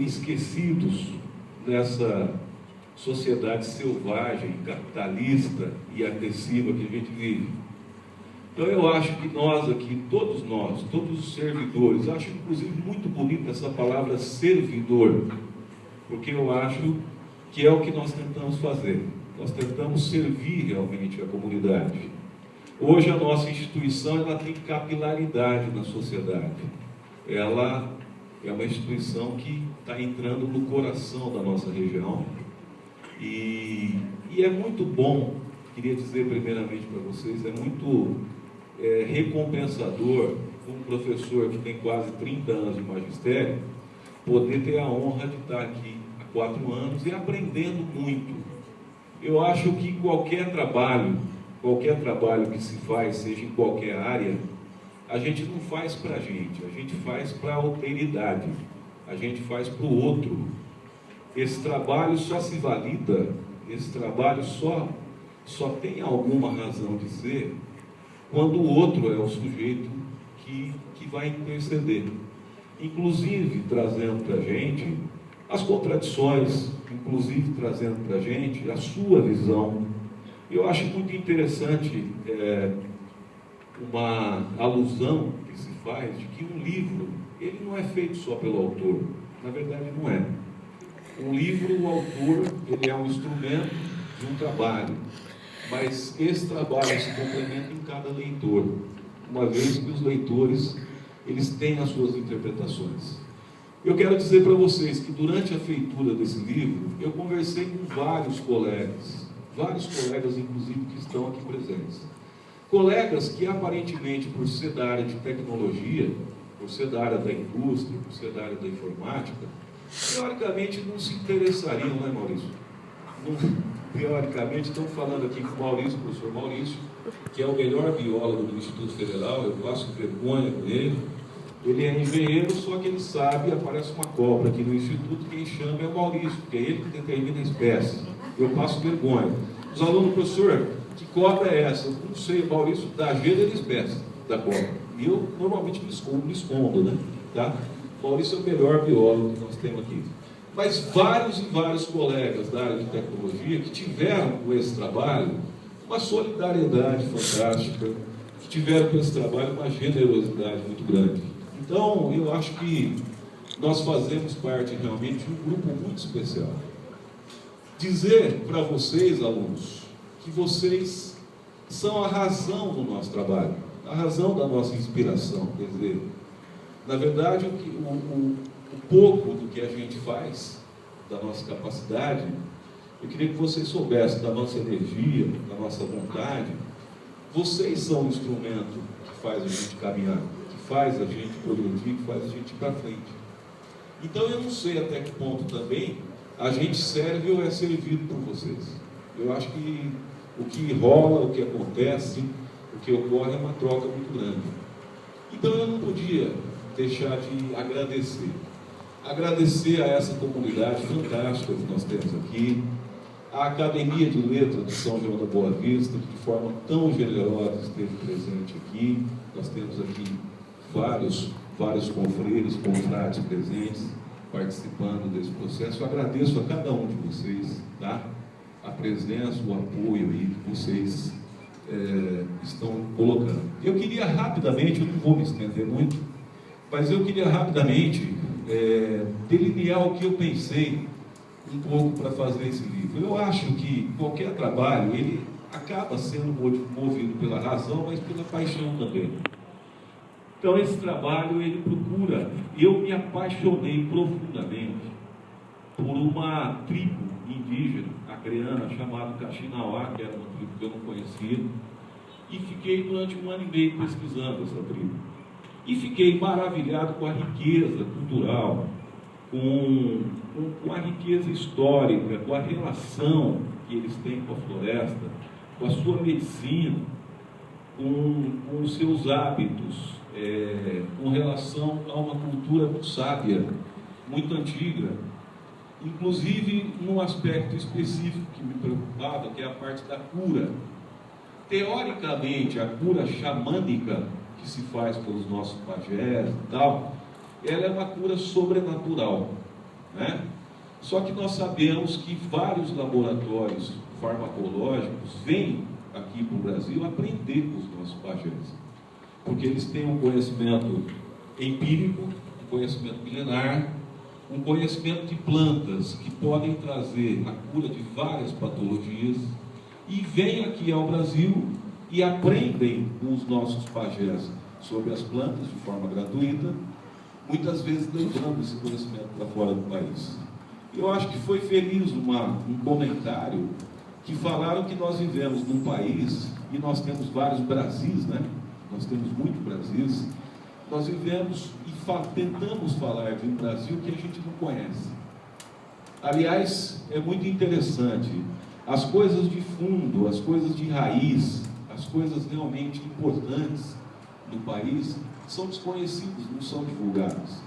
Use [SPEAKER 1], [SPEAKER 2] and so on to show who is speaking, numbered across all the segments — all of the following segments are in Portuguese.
[SPEAKER 1] esquecidos nessa sociedade selvagem, capitalista e agressiva que a gente vive. Então eu acho que nós aqui, todos os servidores, acho inclusive muito bonita essa palavra servidor, porque eu acho que é o que nós tentamos fazer. Nós tentamos servir realmente a comunidade. Hoje a nossa instituição ela tem capilaridade na sociedade. Ela é uma instituição que está entrando no coração da nossa região. E é muito bom, queria dizer primeiramente para vocês, é muito recompensador um professor que tem quase 30 anos de magistério, poder ter a honra de estar aqui há 4 anos e aprendendo muito. Eu acho que qualquer trabalho que se faz, seja em qualquer área, a gente não faz para a gente faz para a alteridade, a gente faz para o outro. Esse trabalho só se valida, esse trabalho só tem alguma razão de ser quando o outro é o sujeito que vai interceder. Inclusive trazendo para a gente as contradições, inclusive trazendo para a gente a sua visão. Eu acho muito interessante uma alusão que se faz de que um livro, ele não é feito só pelo autor. Na verdade, não é. Um livro, o autor, ele é um instrumento de um trabalho, mas esse trabalho se complementa em cada leitor, uma vez que os leitores, eles têm as suas interpretações. Eu quero dizer para vocês que durante a feitura desse livro, eu conversei com vários colegas inclusive que estão aqui presentes. Colegas que aparentemente, por ser da área de tecnologia, por ser da área da indústria, por ser da área da informática, teoricamente não se interessariam, né, Maurício? Teoricamente, estamos falando aqui com o Maurício, o professor Maurício, que é o melhor biólogo do Instituto Federal, eu passo vergonha com ele. Ele é engenheiro, só que ele sabe, aparece uma cobra aqui no Instituto, quem chama é o Maurício, porque é ele que determina a espécie. Eu passo vergonha. Os alunos, professor, que cobra é essa? Eu não sei, o Maurício dá gênero e espécie da cobra. E eu normalmente me escondo, né? Tá? O Maurício é o melhor biólogo que nós temos aqui. Mas vários e vários colegas da área de tecnologia que tiveram com esse trabalho uma solidariedade fantástica, que tiveram com esse trabalho uma generosidade muito grande. Então, eu acho que nós fazemos parte realmente de um grupo muito especial. Dizer para vocês, alunos, que vocês são a razão do nosso trabalho, a razão da nossa inspiração. Quer dizer, na verdade, o pouco do que a gente faz, da nossa capacidade, eu queria que vocês soubessem da nossa energia, da nossa vontade. Vocês são o instrumento que faz a gente caminhar, que faz a gente progredir, que faz a gente ir para frente. Então eu não sei até que ponto também a gente serve ou é servido por vocês. Eu acho que o que rola, o que acontece, o que ocorre é uma troca muito grande. Então eu não podia deixar de agradecer a essa comunidade fantástica que nós temos aqui, a Academia de Letras de São João da Boa Vista, que de forma tão generosa esteve presente aqui. Nós temos aqui vários confrades presentes, participando desse processo. Eu agradeço a cada um de vocês, tá? A presença, o apoio aí que vocês estão colocando. Eu queria rapidamente, eu não vou me estender muito, mas eu queria rapidamente delinear o que eu pensei um pouco para fazer esse livro. Eu acho que qualquer trabalho, ele acaba sendo movido pela razão, mas pela paixão também. Então esse trabalho, ele procura, eu me apaixonei profundamente por uma tribo indígena, acreana, chamada Kaxinawá, que era uma tribo que eu não conhecia, e fiquei durante 1 ano e meio pesquisando essa tribo. E fiquei maravilhado com a riqueza cultural, com a riqueza histórica, com a relação que eles têm com a floresta, com a sua medicina, com os seus hábitos, com relação a uma cultura muito sábia, muito antiga, inclusive num aspecto específico que me preocupava, que é a parte da cura. Teoricamente, a cura xamânica que se faz pelos nossos pajés e tal, ela é uma cura sobrenatural. né? Só que nós sabemos que vários laboratórios farmacológicos vêm aqui para o Brasil aprender com os nossos pajés, porque eles têm um conhecimento empírico, um conhecimento milenar, um conhecimento de plantas que podem trazer a cura de várias patologias, e vêm aqui ao Brasil e aprendem com os nossos pajés sobre as plantas de forma gratuita, muitas vezes levando esse conhecimento para fora do país. Eu acho que foi feliz um comentário que falaram que nós vivemos num país, e nós temos vários Brasis, né? Nós temos muito Brasis. Nós vivemos e tentamos falar de um Brasil que a gente não conhece. Aliás, é muito interessante. As coisas de fundo, as coisas de raiz, as coisas realmente importantes do país são desconhecidas, não são divulgadas.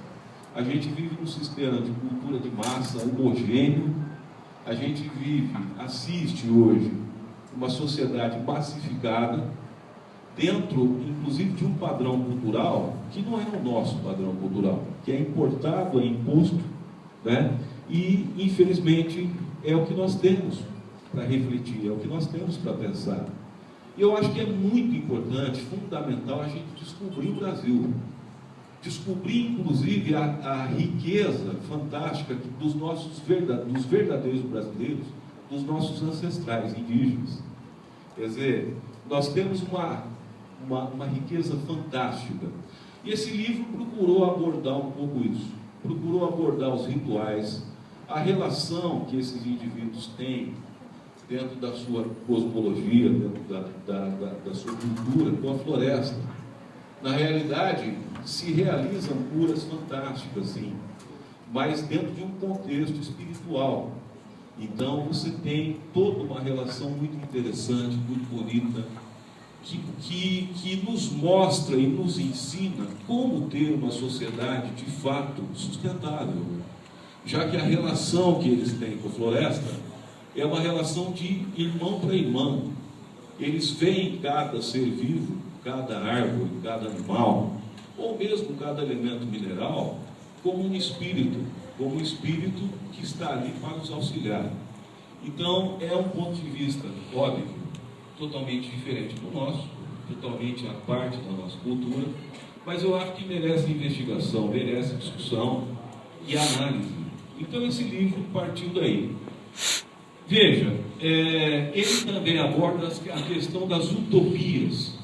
[SPEAKER 1] A gente vive num sistema de cultura de massa homogêneo. A gente assiste hoje uma sociedade massificada, dentro, inclusive, de um padrão cultural que não é o nosso padrão cultural, que é importado, é imposto, né? E, infelizmente, é o que nós temos para refletir, é o que nós temos para pensar. E eu acho que é muito importante, fundamental, a gente descobrir o Brasil. Descobrir, inclusive, a riqueza fantástica dos verdadeiros brasileiros, dos nossos ancestrais indígenas. Quer dizer, nós temos uma riqueza fantástica. E esse livro procurou abordar um pouco isso. Procurou abordar os rituais, a relação que esses indivíduos têm dentro da sua cosmologia, dentro da sua cultura, com a floresta. Na realidade, se realizam curas fantásticas, sim, mas dentro de um contexto espiritual. Então, você tem toda uma relação muito interessante, muito bonita, que nos mostra e nos ensina como ter uma sociedade, de fato, sustentável. Já que a relação que eles têm com a floresta é uma relação de irmão para irmão. Eles veem cada ser vivo, cada árvore, cada animal, ou mesmo cada elemento mineral, como um espírito que está ali para nos auxiliar. Então, é um ponto de vista, óbvio, totalmente diferente do nosso, totalmente à parte da nossa cultura, mas eu acho que merece investigação, merece discussão e análise. Então, esse livro partiu daí. Veja, ele também aborda a questão das utopias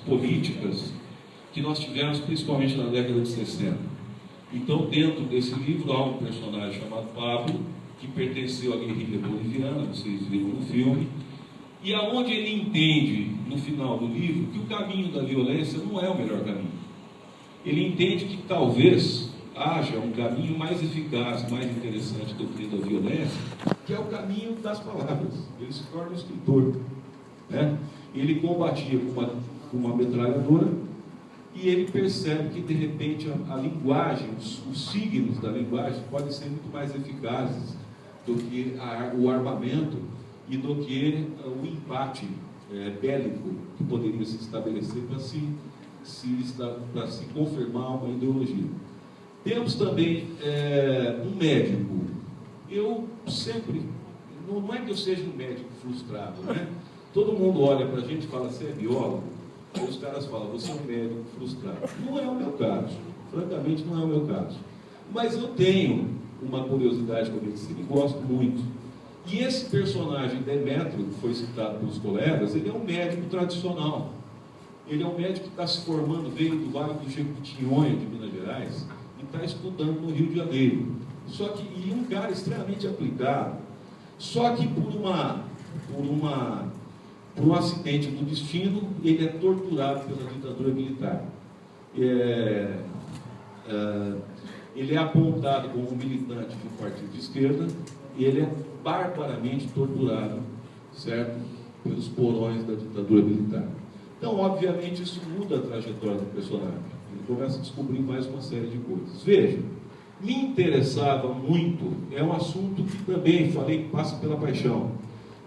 [SPEAKER 1] políticas que nós tivemos, principalmente na década de 60. Então, dentro desse livro, há um personagem chamado Pablo, que pertenceu à guerrilha boliviana, vocês viram no filme, e aonde ele entende, no final do livro, que o caminho da violência não é o melhor caminho. Ele entende que talvez haja um caminho mais eficaz, mais interessante do que da violência, que é o caminho das palavras. Ele se torna um escritor, né? Ele combatia com uma metralhadora, e ele percebe que, de repente, a linguagem, os signos da linguagem podem ser muito mais eficazes do que o armamento e do que o empate bélico que poderia se estabelecer para se confirmar uma ideologia. Temos também um médico. Eu sempre, não é que eu seja um médico frustrado, né? Todo mundo olha para a gente e fala, você é biólogo? Aí os caras falam, você é um médico frustrado. Não é o meu caso, francamente não é o meu caso. Mas eu tenho uma curiosidade com a medicina e gosto muito. E esse personagem, Demétrio, que foi citado pelos colegas, ele é um médico tradicional. Ele é um médico que está se formando, veio do Vale do Jequitinhonha, de Minas Gerais, e está estudando no Rio de Janeiro. E um cara extremamente aplicado. Só que por um acidente do destino, ele é torturado pela ditadura militar. Ele é apontado como um militante de um partido de esquerda e ele é barbaramente torturado, certo? Pelos porões da ditadura militar. Então, obviamente, isso muda a trajetória do personagem. Ele começa a descobrir mais uma série de coisas. Veja, me interessava muito, é um assunto que também falei que passa pela paixão,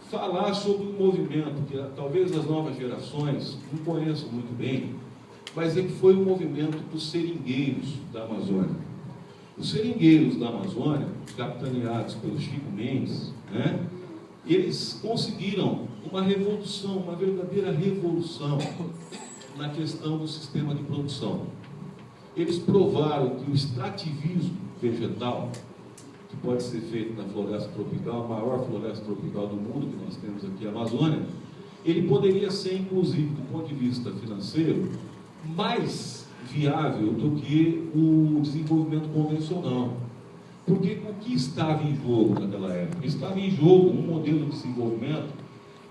[SPEAKER 1] falar sobre um movimento que talvez as novas gerações não conheçam muito bem, mas é que foi o movimento dos seringueiros da Amazônia. Os seringueiros da Amazônia, capitaneados pelo Chico Mendes, né, eles conseguiram uma revolução, uma verdadeira revolução na questão do sistema de produção. Eles provaram que o extrativismo vegetal, que pode ser feito na floresta tropical, a maior floresta tropical do mundo que nós temos aqui, a Amazônia, ele poderia ser, inclusive, do ponto de vista financeiro, mais viável do que o desenvolvimento convencional. Porque o que estava em jogo naquela época? Estava em jogo um modelo de desenvolvimento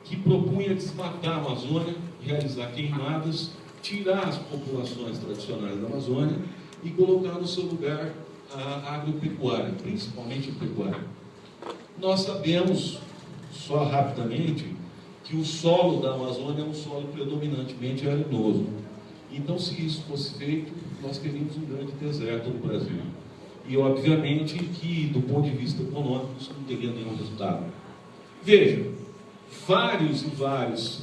[SPEAKER 1] que propunha desmatar a Amazônia, realizar queimadas, tirar as populações tradicionais da Amazônia e colocar no seu lugar a agropecuária, principalmente a pecuária. Nós sabemos, só rapidamente, que o solo da Amazônia é um solo predominantemente arenoso. Então, se isso fosse feito, nós teríamos um grande deserto no Brasil. E, obviamente, que, do ponto de vista econômico, isso não teria nenhum resultado. Veja, vários e vários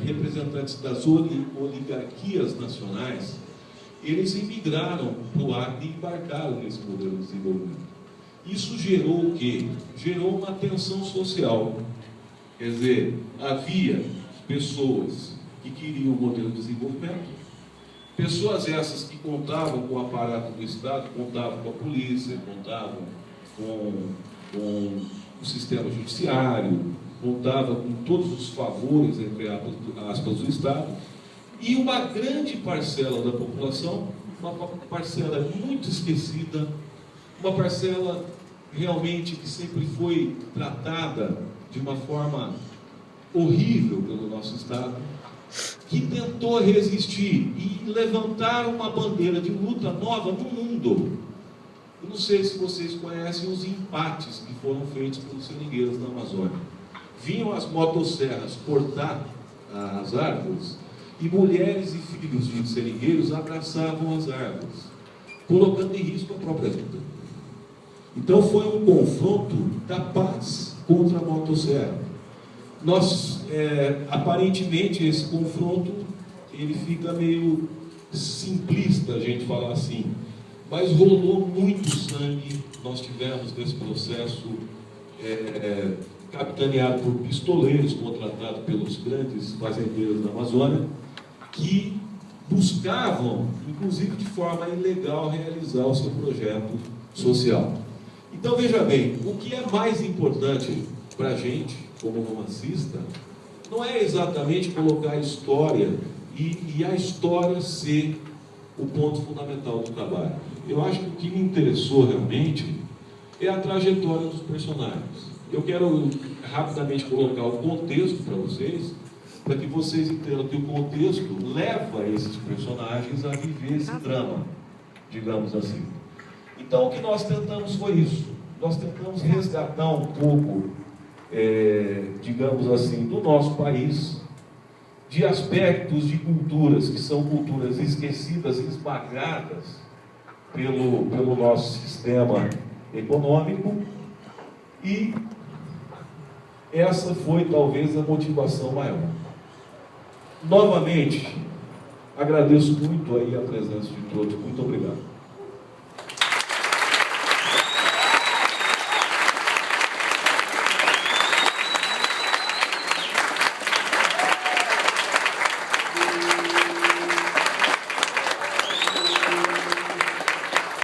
[SPEAKER 1] representantes das oligarquias nacionais, eles emigraram para o Acre e embarcaram nesse modelo de desenvolvimento. Isso gerou o quê? Gerou uma tensão social. Quer dizer, havia pessoas que queriam o modelo de desenvolvimento, pessoas essas que contavam com o aparato do Estado, contavam com a polícia, contavam com o sistema judiciário, contavam com todos os favores, entre aspas, do Estado, e uma grande parcela da população, uma parcela muito esquecida, uma parcela realmente que sempre foi tratada de uma forma horrível pelo nosso Estado, que tentou resistir e levantar uma bandeira de luta nova no mundo. Eu não sei se vocês conhecem os empates que foram feitos pelos seringueiros na Amazônia. Vinham as motosserras cortar as árvores e mulheres e filhos de seringueiros abraçavam as árvores, colocando em risco a própria vida. Então foi um confronto da paz contra a motosserra. Aparentemente, esse confronto, ele fica meio simplista, a gente falar assim, mas rolou muito sangue. Nós tivemos nesse processo capitaneado por pistoleiros contratados pelos grandes fazendeiros da Amazônia, que buscavam, inclusive de forma ilegal, realizar o seu projeto social. Então, veja bem, o que é mais importante para a gente, como romancista, não é exatamente colocar a história e a história ser o ponto fundamental do trabalho. Eu acho que o que me interessou realmente é a trajetória dos personagens. Eu quero rapidamente colocar o contexto para vocês, para que vocês entendam que o contexto leva esses personagens a viver esse drama, digamos assim. Então, o que nós tentamos foi isso. Nós tentamos resgatar um pouco, digamos assim, do nosso país, de aspectos de culturas que são culturas esquecidas, esmagadas pelo nosso sistema econômico, e essa foi talvez a motivação maior. Novamente, agradeço muito aí a presença de todos. Muito obrigado.